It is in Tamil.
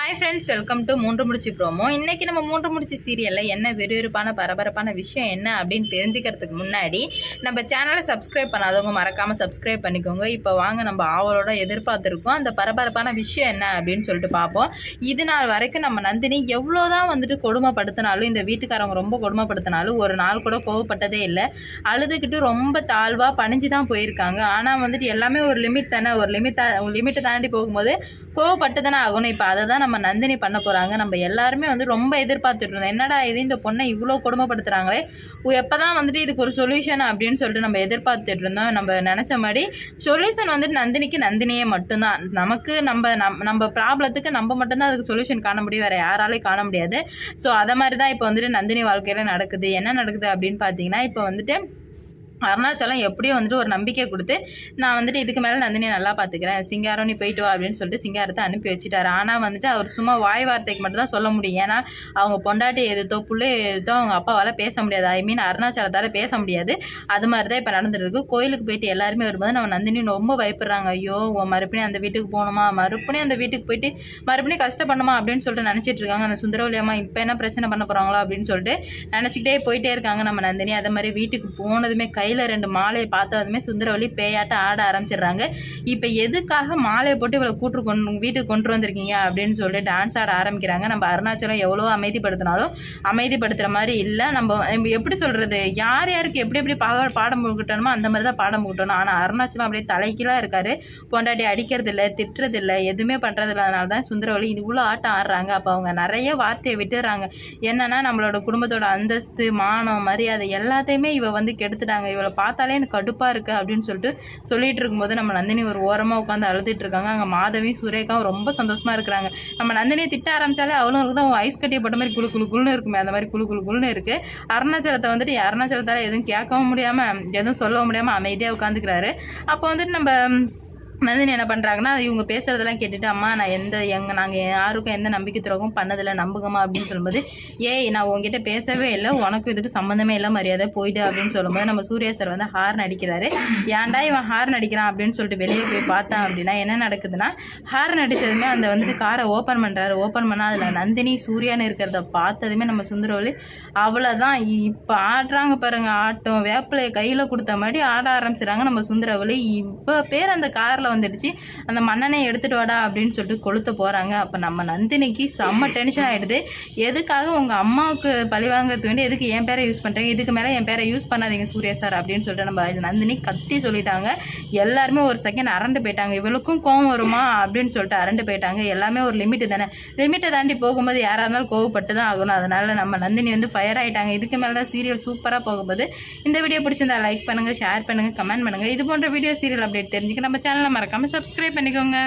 ஹாய் ஃப்ரெண்ட்ஸ், வெல்கம் டு மூன்று முடிச்சு ப்ரோமோ. இன்றைக்கி நம்ம மூன்று முடிச்சு சீரியலில் என்ன விறுவிறுப்பான பரபரப்பான விஷயம் என்ன அப்படின்னு தெரிஞ்சுக்கிறதுக்கு முன்னாடி நம்ம சேனலை சப்ஸ்கிரைப் பண்ணாதவங்க மறக்காமல் சப்ஸ்கிரைப் பண்ணிக்கோங்க. இப்போ வாங்க நம்ம ஆவலோட எதிர்பார்த்துருக்கோம் அந்த பரபரப்பான விஷயம் என்ன அப்படின்னு சொல்லிட்டு பார்ப்போம். இது நாள் வரைக்கும் நம்ம நந்தினி எவ்வளோதான் கொடுமைப்படுத்தினாலும், இந்த வீட்டுக்காரவங்க ரொம்ப கொடுமைப்படுத்தினாலும் ஒரு நாள் கூட கோவப்பட்டதே இல்லை. அழுதுகிட்டு ரொம்ப தாழ்வாக பணிஞ்சு தான் போயிருக்காங்க. ஆனால் எல்லாமே ஒரு லிமிட் தானே, ஒரு லிமிட்டை தாண்டி போகும்போது கோவப்பட்டு தானே ஆகணும். இப்போ அதை தான் நம்ம நந்தினி பண்ண போகிறாங்க. நம்ம எல்லாருமே ரொம்ப எதிர்பார்த்துட்டு இருந்தோம், என்னடா இது இந்த பொண்ணை இவ்வளோ கொடுமைப்படுத்துகிறாங்களே, எப்போ தான் இதுக்கு ஒரு சொல்யூஷன் அப்படின்னு சொல்லிட்டு நம்ம எதிர்பார்த்துட்டு இருந்தோம். நம்ம நினச்ச மாதிரி சொல்யூஷன் நந்தினிக்கு நந்தினியே மட்டும்தான். நமக்கு நம்ம ப்ராப்ளத்துக்கு நம்ம மட்டும்தான் அதுக்கு சொல்யூஷன் காண முடியும், வேறு யாராலையும் காண முடியாது. ஸோ அதை மாதிரி தான் இப்போ நந்தினி வாழ்க்கையில் நடக்குது. என்ன நடக்குது அப்படின்னு பார்த்தீங்கன்னா, இப்போ அருணாச்சலம் எப்படியோ ஒரு நம்பிக்கை கொடுத்து, நான் இதுக்கு மேலே நந்தினியை நல்லா பார்த்துக்கிறேன், சிங்காரம் நீ போயிட்டு வா அப்படின்னு சொல்லிட்டு சிங்காரத்தை அனுப்பி வச்சுட்டாரு. ஆனால் அவர் சும்மா வாய் வார்த்தைக்கு மட்டும் தான் சொல்ல முடியும். ஏன்னா அவங்க பொண்டாட்டி எதுத்தோ புள்ளை எதுத்தோ அவங்க அப்பாவால் பேச முடியாது. அருணாச்சலத்தால் பேச முடியாது. அது மாதிரி தான் இப்போ நடந்துட்டு இருக்கு. கோயிலுக்கு போயிட்டு எல்லாருமே வரும்போது நம்ம நந்தினி ரொம்ப பயப்படுறாங்க. ஐயோ மறுபடியும் அந்த வீட்டுக்கு போகணுமா, மறுபடியும் அந்த வீட்டுக்கு போயிட்டு மறுபடியும் கஷ்டப்படணுமா அப்படின்னு சொல்லிட்டு நினச்சிட்டு இருக்காங்க. அந்த சுந்தரவல்லியம்மா இப்போ என்ன பிரச்சனை பண்ண போகிறாங்களோ அப்படின்னு சொல்லிட்டு நினச்சிக்கிட்டே போயிட்டே இருக்காங்க நம்ம நந்தினி. அதே மாதிரி வீட்டுக்கு போனதுமே கையில் 2 மாலையை பார்த்ததுமே சுந்தரவல்லி பேயாட்ட ஆட ஆரம்பிச்சிடுறாங்க. இப்போ எதுக்காக மாலையை போட்டு இவளை வீட்டுக்கு கொண்டு வந்திருக்கீங்க அப்படின்னு சொல்லிட்டு டான்ஸ் ஆட ஆரம்பிக்கிறாங்க. நம்ம அருணாச்சலம் எவ்வளோ அமைதிப்படுத்தினாலும் அமைதிப்படுத்துகிற மாதிரி இல்லை. நம்ம எப்படி சொல்கிறது, யார் யாருக்கு எப்படி எப்படி பாடம் முகட்டணுமோ அந்த மாதிரி தான் பாடம் முகட்டணும். ஆனால் அருணாச்சலம் அப்படியே தலைக்கீழாக இருக்கார். பொண்டாட்டி அடிக்கிறதில்ல, திட்டுறதில்லை, எதுவுமே பண்ணுறதில்ல. அதனால தான் சுந்தரவல்லி இவ்வளோ ஆட்டம் ஆடுறாங்க. அப்போ அவங்க நிறைய வார்த்தையை விட்டுறாங்க. என்னன்னா நம்மளோட குடும்பத்தோட அந்தஸ்து, மானம், மரியாதை எல்லாத்தையுமே இவ கெடுத்துட்டாங்க. இவளை பார்த்தாலே எனக்கு கடுப்பாக இருக்குது அப்படின்னு சொல்லிட்டு இருக்கும்போது நம்ம நந்தினி ஒரு ஓரமாக உட்காந்து அழுதுட்டு இருக்காங்க. அங்கே மாதவி சுரேகாவும் ரொம்ப சந்தோஷமாக இருக்கிறாங்க. நம்ம நந்தினியை திட்ட ஆரம்பித்தாலே அவங்களுக்கு தான் ஐஸ் கட்டியை போட்ட மாதிரி குழுன்னு இருக்குமே, அந்த மாதிரி குழுன்னு இருக்குது. அருணாச்சலத்தை அருணாச்சலத்தால் எதுவும் கேட்கவும் முடியாமல் எதுவும் சொல்லவும் முடியாமல் அமைதியாக உட்காந்துக்கிறாரு. அப்போ நம்ம நந்தினி என்ன பண்ணுறாங்கன்னா, இவங்க பேசுகிறதெல்லாம் கேட்டுட்டு, அம்மா நான் நாங்கள் யாருக்கும் எந்த நம்பிக்கை துரோகம் பண்ணதில்லை, நம்புங்கம்மா அப்படின்னு சொல்லும்போது, நான் உங்ககிட்ட பேசவே இல்லை, உனக்கும் இதுக்கு சம்மந்தமே இல்லை, மரியாதை போயிடு அப்படின்னு சொல்லும்போது நம்ம சூர்யா சார் ஹார்ன் அடிக்கிறாரு. ஏன்டா இவன் ஹார்ன் அடிக்கிறான் அப்படின்னு சொல்லிட்டு வெளியே போய் பார்த்தான் அப்படின்னா என்ன நடக்குதுன்னா, ஹார்ன் அடித்ததுமே அந்த காரை ஓப்பன் பண்ணுறாரு. ஓப்பன் பண்ணால் அதில் நந்தினி சூர்யான்னு இருக்கிறத பார்த்ததுமே நம்ம சுந்தரவல்லி அவ்வளோதான், இப்போ ஆடுறாங்க பாருங்க ஆட்டம், வேப்பிலையை கையில் கொடுத்த மாதிரி ஆட ஆரம்பிச்சிடறாங்க நம்ம சுந்தரவல்லி. இப்போ பேர் அந்த காரில் வந்துடுச்சு, அந்த மண்ணனை எடுத்துட்டு வாடா அப்படின்னு சொல்லிட்டு கொளுத்த போகிறாங்க. அப்போ நம்ம நந்தினிக்கு செம்ம டென்ஷன் ஆகிடுது. எதுக்காக உங்கள் அம்மாவுக்கு பழி வாங்கிறதுக்கு வேண்டி எதுக்கு என் பேரை யூஸ் பண்ணுறீங்க, இதுக்கு மேலே என் பேரை யூஸ் பண்ணாதீங்க சூர்யா சார் அப்படின்னு சொல்லிட்டு நம்ம நந்தினி கத்தி சொல்லிட்டாங்க. எல்லாருமே ஒரு செகண்ட் அரண்டு போயிட்டாங்க. இவளுக்கும் கோவம் வருமா அப்படின்னு சொல்லிட்டு அரண்டு போயிட்டாங்க. எல்லாமே ஒரு லிமிட்டு தானே, லிமிட்டை தாண்டி போகும்போது யாராக இருந்தாலும் கோவப்பட்டு தான் ஆகணும். அதனால நம்ம நந்தினி ஃபயர் ஆகிட்டாங்க. இதுக்கு மேலே தான் சீரியல் சூப்பராக போகும்போது இந்த வீடியோ பிடிச்சிருந்தா லைக் பண்ணுங்கள், ஷேர் பண்ணுங்கள், கமெண்ட் பண்ணுங்கள். இது போன்ற வீடியோ சீரியல் அப்டேட் தெரிஞ்சுக்க நம்ம சேனலை மறக்காமல் சப்ஸ்கிரைப் பண்ணிக்கோங்க.